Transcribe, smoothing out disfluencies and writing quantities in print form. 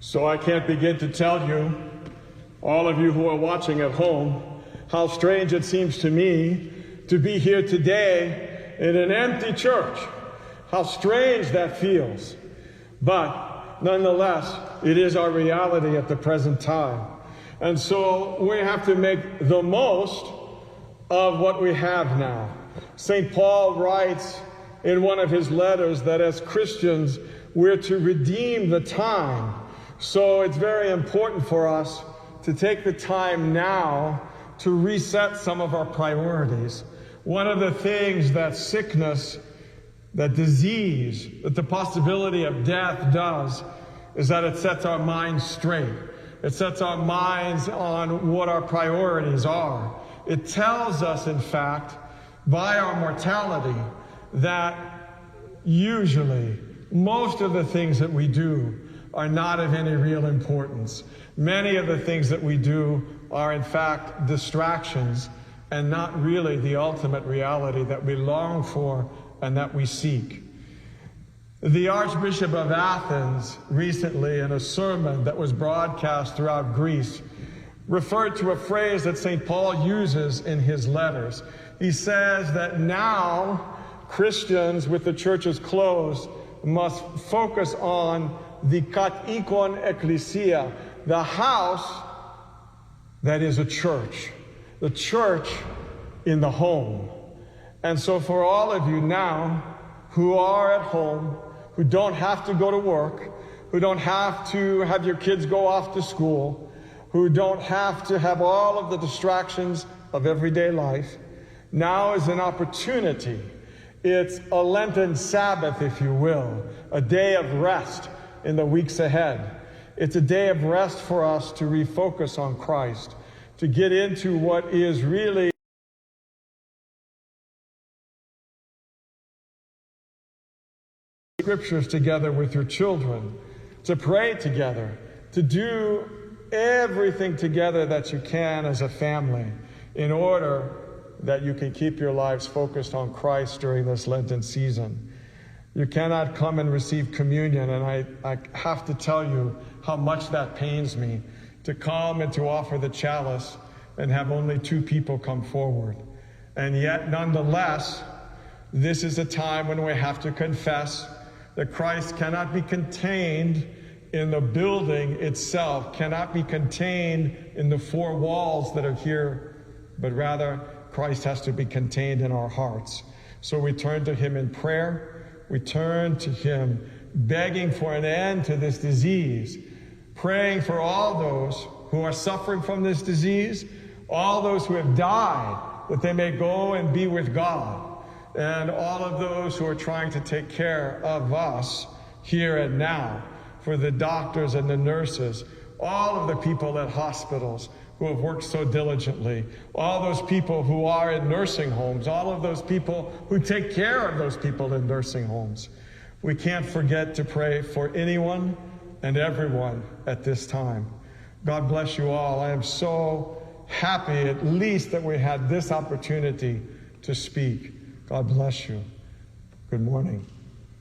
So I can't begin to tell you, all of you who are watching at home, how strange it seems to me to be here today in an empty church. How strange that feels. But nonetheless, it is our reality at the present time. And so we have to make the most of what we have now. St. Paul writes in one of his letters that as Christians, we're to redeem the time. So it's very important for us to take the time now to reset some of our priorities. One of the things that sickness, that disease, that the possibility of death does is that it sets our minds straight. It sets our minds on what our priorities are. It tells us, in fact, by our mortality, that usually most of the things that we do are not of any real importance. Many of the things that we do are, in fact, distractions and not really the ultimate reality that we long for and that we seek. The Archbishop of Athens recently, in a sermon that was broadcast throughout Greece, referred to a phrase that St. Paul uses in his letters. He says that now Christians, with the churches closed, must focus on the katikon ecclesia, the house that is a church, the church in the home. And so for all of you now who are at home, who don't have to go to work, who don't have to have your kids go off to school, who don't have to have all of the distractions of everyday life, now is an opportunity. It's a Lenten Sabbath, if you will, a day of rest in the weeks ahead. It's a day of rest for us to refocus on Christ, to get into what is really scriptures together with your children, to pray together, to do everything together that you can as a family in order that you can keep your lives focused on Christ during this Lenten season. You cannot come and receive communion, and I have to tell you how much that pains me, to come and to offer the chalice and have only 2 people come forward. And yet, nonetheless, this is a time when we have to confess that Christ cannot be contained in the building itself, cannot be contained in the 4 walls that are here, but rather Christ has to be contained in our hearts. So we turn to him in prayer. We turn to him begging for an end to this disease, praying for all those who are suffering from this disease, all those who have died, that they may go and be with God, and all of those who are trying to take care of us here and now, for the doctors and the nurses, all of the people at hospitals who have worked so diligently, all those people who are in nursing homes, all of those people who take care of those people in nursing homes. We can't forget to pray for anyone and everyone at this time. God bless you all. I am so happy at least that we had this opportunity to speak. God bless you. Good morning.